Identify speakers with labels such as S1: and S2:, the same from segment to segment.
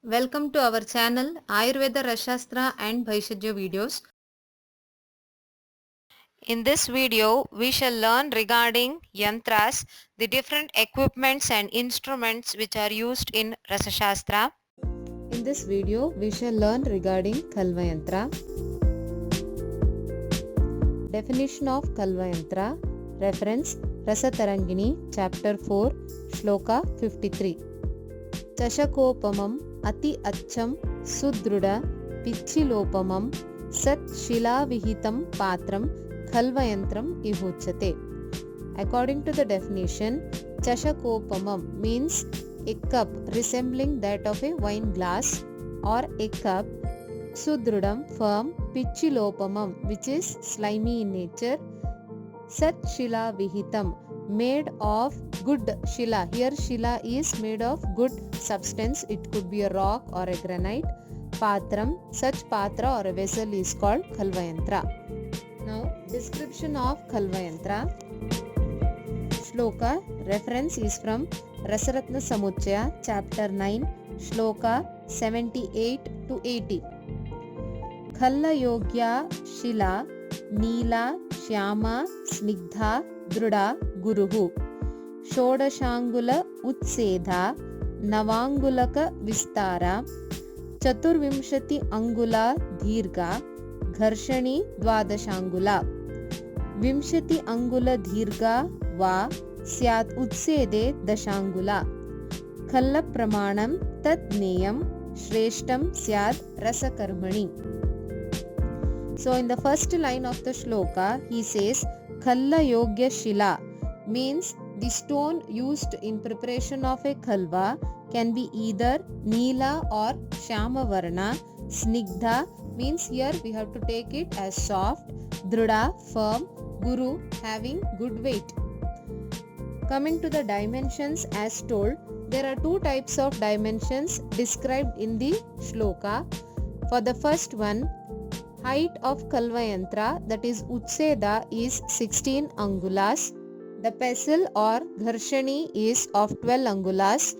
S1: Welcome to our channel Ayurveda Rashastra and Bhaishajya videos. In this video, we shall learn regarding Yantra'S, the different equipments and instruments which are used in Rasashastra. In this video, we shall learn regarding Khalwa Yantra. Definition of Khalwa Yantra. Reference Rasa Tarangini, Chapter 4, Shloka 53. Chashakopamam Ati Acham Sudruda Pichilopamam Sat Shilavihitam Patram Khalwa Yantram Ihuchate. According to the definition, Chashakopamam means a cup resembling that of a wine glass, or a cup Sudrudam firm, Pichilopamam which is slimy in nature, Sat Shila Vihitam made of good shila. Here shila is made of good substance. It could be a rock or a granite. Patram, such patra or a vessel is called Khalwa Yantra. Now description of Khalwa Yantra. Shloka reference is from Rasaratna Samuchaya, Chapter 9, Shloka 78 to 80. Khalla Yogya Shila Neela Shyama Snigdha Druda Guruhu Shodashangula Utsedha Navangulaka Vistara Chaturvimshati Angula Dhirga Gharshani Dwadashangula Vimshati Angula Dhirga Va Syat Utsede Dashangula Khalla Pramanam Tat Neyam Shreshtam Syat Rasakarmani. So in the first line of the shloka, he says Khalla Yogya Shila means the stone used in preparation of a khalwa can be either Neela or Shyama Varna. Snigdha means here we have to take it as soft. Druda firm. Guru having good weight. Coming to the dimensions as told, there are two types of dimensions described in the shloka. For the first one, height of Khalwa Yantra, that is Utseda, is 16 angulas. The pestle or gharshani is of 12 angulas.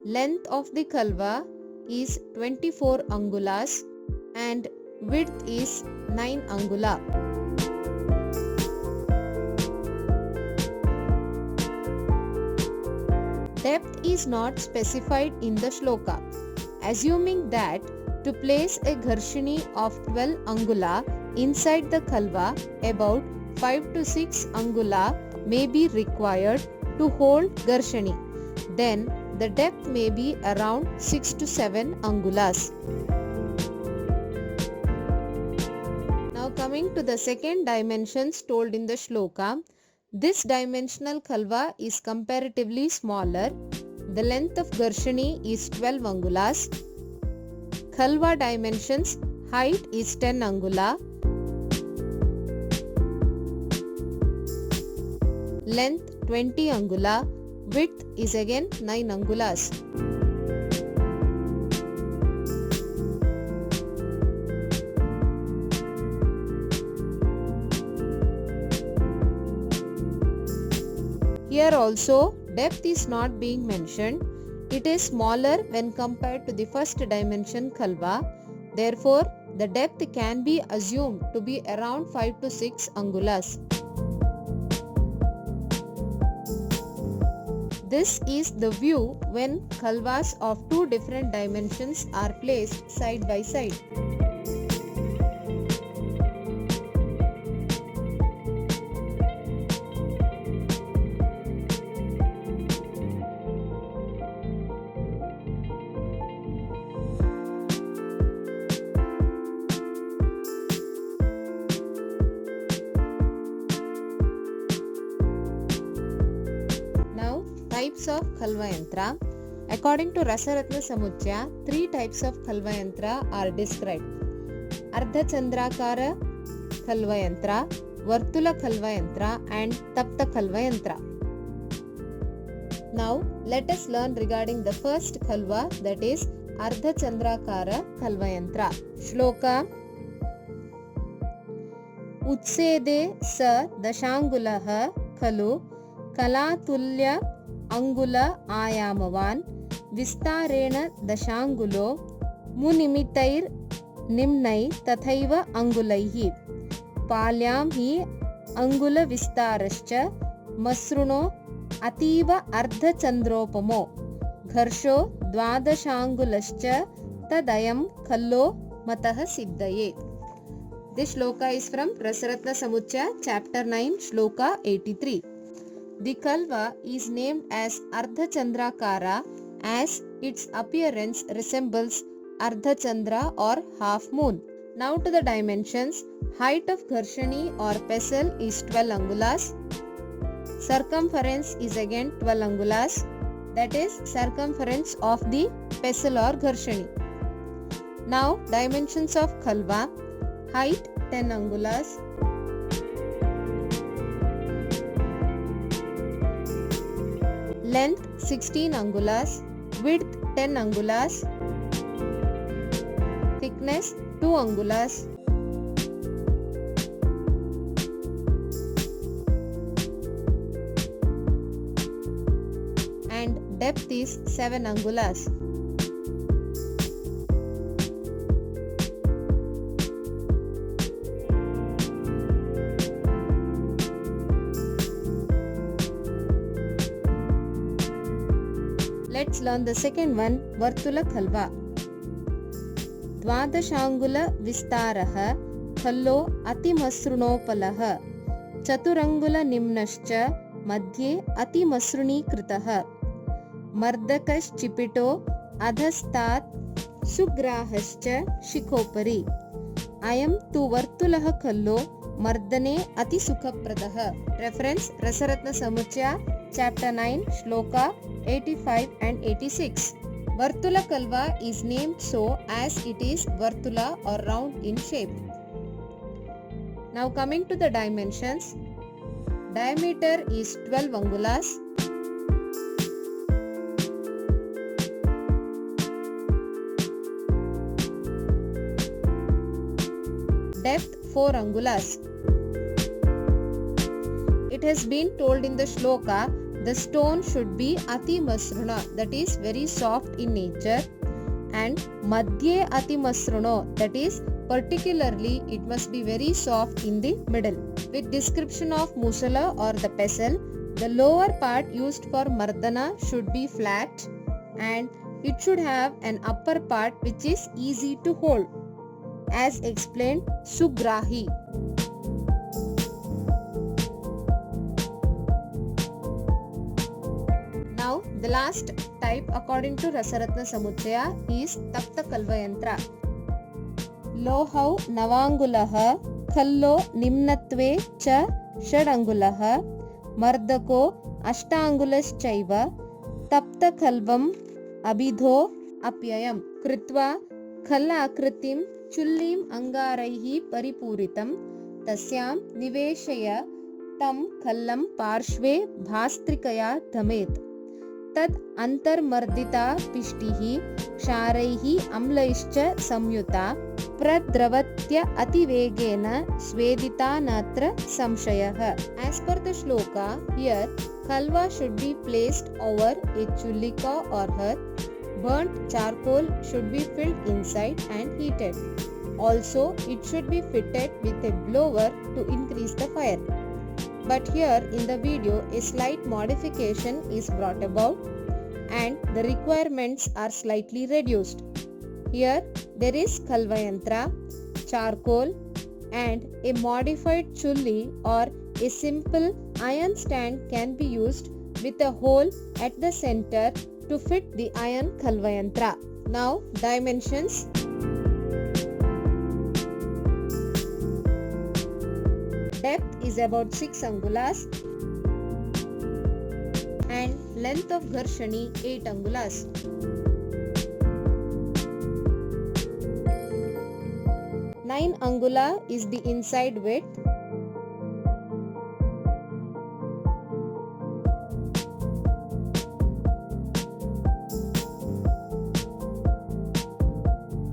S1: Length of the khalwa is 24 angulas and width is 9 angula. Depth is not specified in the shloka. Assuming that to place a gharshani of 12 angula inside the khalwa, about 5 to 6 angula may be required to hold gharshani. Then the depth may be around 6 to 7 angulas. Now coming to the second dimensions told in the shloka, this dimensional khalwa is comparatively smaller. The length of gharshani is 12 angulas. Khalwa dimensions, height is 10 angula. Length 20 angula. Width is again 9 angulas. Here also depth is not being mentioned. It is smaller when compared to the first dimension khalwa. Therefore, the depth can be assumed to be around 5 to 6 angulas. This is the view when khalwas of two different dimensions are placed side by side. Types of Khalwa Yantra. According to Rasaratna Samuchaya, three types of Khalwa Yantra are described. Ardha chardrakara Khalwa Yantra, Vartula Khalwa Yantra and Tapta Khalwa Yantra. Now let us learn regarding the first Khalwa, that is Ardha chardrakara Khalwa Yantra. Shloka Utsede sa dashangulah khalu कलातुल्य अंगुल आयामवान् विस्तारेण दशांगुलो मुनिमितैर् निम्नै तथैव अंगुलैः पाल्यां हि अंगुल विस्तारश्च मसृणो अतीव अर्धचंद्रोपमो घर्षो द्वादशांगुलश्च तदयं खल्लो मतः सिद्धये. This shloka is from Rasaratna Samuchaya, chapter 9, shloka 83. The Khalwa is named as Ardha chardrakara as its appearance resembles Ardha Chandra or half moon. Now to the dimensions. Height of Gharshani or Pestle is 12 angulas. Circumference is again 12 angulas. That is circumference of the Pestle or Gharshani. Now dimensions of Khalwa. Height 10 angulas. Length 16 angulas. Width 10 angulas. Thickness 2 angulas. And depth is 7 angulas. Let's learn the second one, Vartula Khalwa. Dvadashangula vistarah khallo atimasrunopalaः chaturangula nimnascha madhye atimasrunీకృతः mardakaschipito adhastat sugrahascha shikopari ayam tu vartulah khallo mardane ati sukhapradaः. Reference Rasaratna Samuchaya, chapter 9, shloka 85 and 86. Vartula Khalwa is named so as it is Vartula or round in shape. Now coming to the dimensions. Diameter is 12 angulas. Depth 4 angulas. It has been told in the shloka, the stone should be ati masruna, that is very soft in nature, and madhye ati masruno, that is particularly it must be very soft in the middle. With description of musala or the pestle, the lower part used for Mardana should be flat and it should have an upper part which is easy to hold, as explained sugrahi. Now the last type according to Rasaratna Samuchaya is Tapta Khalwa Yantra. Lohau navangulaha khallo nimnatve cha षडङ्गुलः मर्दको अष्टाङ्गुलश्चैव तप्तकल्वम् अभिधो अप्ययम् कृत्वा खल्लाकृतिं चुल्लीम् अङ्गारैः परिपूरितं तस्यां निवेशय तं खल्लं पार्श्वे भास्त्रिकया धमेत् तद् अन्तर्मर्दिता पिष्टिः क्षारैः अम्लैश्च संयुता प्रद्रवत्य अतिवेगेन स्वेदिता नात्र संशयः. As per the shloka, here Khalwa should be placed over a chulika or hearth. Burnt charcoal should be filled inside and heated. Also, it should be fitted with a blower to increase the fire. But here in the video, a slight modification is brought about and the requirements are slightly reduced. Here there is Khalwa Yantra, charcoal and a modified chulli or a simple iron stand can be used with a hole at the center to fit the iron Khalwa Yantra. Now dimensions. Depth is about 6 angulas and length of Gharshani 8 angulas. Nine angula is the inside width.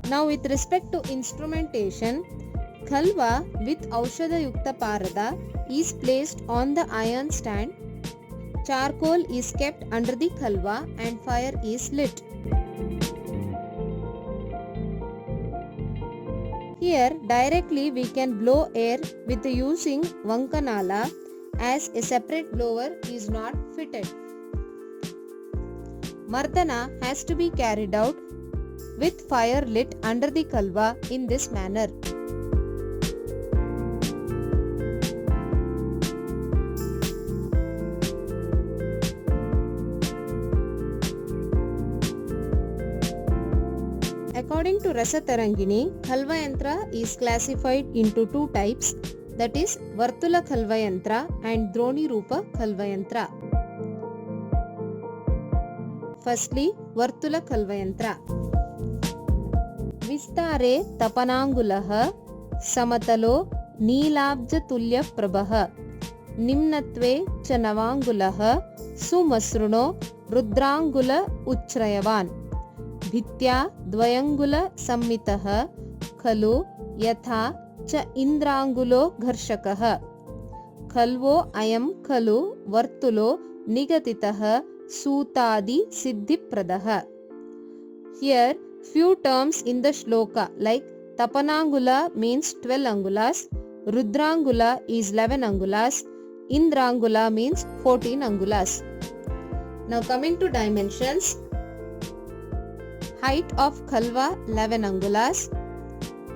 S1: Now with respect to instrumentation, Khalwa with Aushadha Yukta Parada is placed on the iron stand Charcoal is kept under the khalwa and fire is lit. Here directly we can blow air with using vankanala, as a separate blower is not fitted. Mardana has to be carried out with fire lit under the khalwa in this manner. According to Rasa Tarangini, Khalwa Yantra is classified into two types, that is Vartula Khalwa Yantra and Droniroopa Khalwa Yantra. Firstly, Vartula Khalwa Yantra. Vistare tapanangulah samatalo neelabja tulya prabha nimnatve cha navangulah sumasruno rudrangula uchrayavan भित्या द्वयंगुल सम्मितः खलु यथा च इंद्रांगुलो घर्षकः खल्वो अयं खलु वर्तुलो निगतितः सूतादि सिद्धिप्रदः. Here few terms in the shloka like tapanangula means 12 angulas, rudrangula is 11 angulas, indrangula means 14 angulas. Now coming to dimensions. Height of khalwa 11 angulas.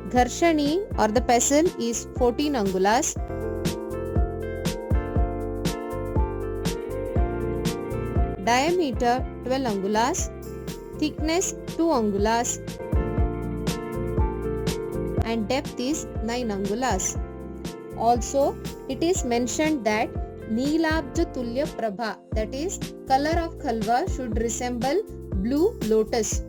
S1: Gharshani or the pestle is 14 angulas. Diameter 12 angulas. Thickness 2 angulas. And depth is 9 angulas. Also, it is mentioned that Neelabja Tulya Prabha, that is, color of khalwa should resemble blue lotus.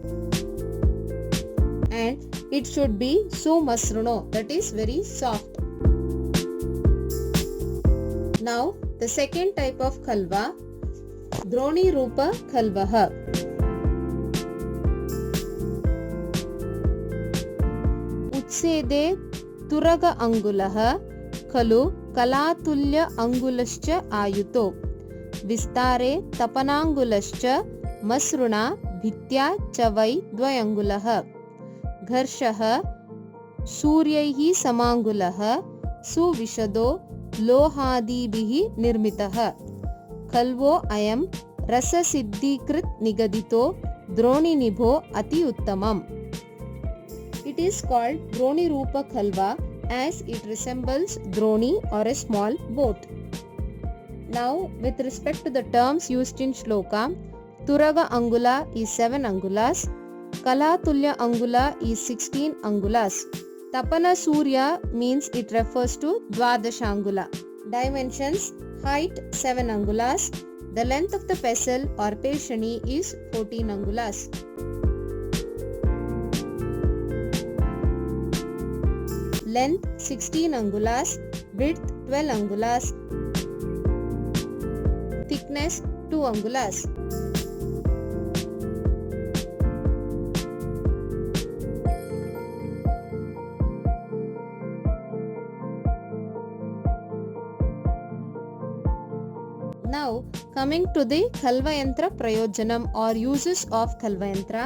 S1: And it should be so masruno, that is very soft. Now the second type of khalwa, Droniroopa khalvaha. Utsede turaga angulaha khalu kalatulya angulascha ayuto vistare tapanangulascha masruna भित्या च वै द्वयंगुलः घर्षः सूर्यैः समांगुलः सुविशदो लोहादिभिः निर्मितः खल्वो अयं रससिद्धिकृत निगदितो द्रोणिनिभो अति उत्तमम्. It is called Droniroopa Khalwa as it resembles Droni or a small boat. Now with respect to the terms used in shloka, Turaga Angula is 7 angulas, Kala Tulya Angula is 16 angulas. Tapana Surya means it refers to Dwadashangula. Dimensions: height 7 angulas. The length of the pestle or peshani is 14 angulas. Length 16 angulas, width 12 angulas, thickness 2 angulas. Now coming to the Khalwa Yantra Prayojanam or uses of Khalwa Yantra.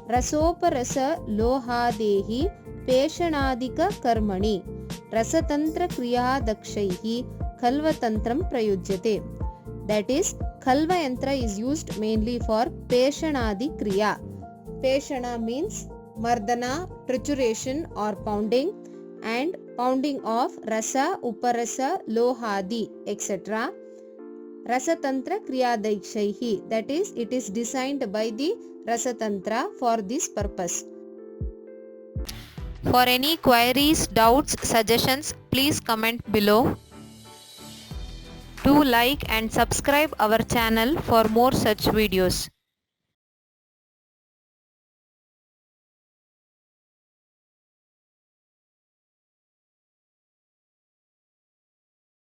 S1: Rasoparasa Lohadehi Peshanadika Karmani Rasatantra Kriya Dakshaihi Khalva Tantram Prayujyate. That is, Khalwa Yantra is used mainly for Peshanadi Kriya. Peshana means Mardana, trituration or pounding, and pounding of Rasa, uparasa, Lohadi, etc. Rasatantra Kriyadaikshaihi, that is, it is designed by the Rasatantra for this purpose. For any queries, doubts, suggestions, please comment below. Do like and subscribe our channel for more such videos.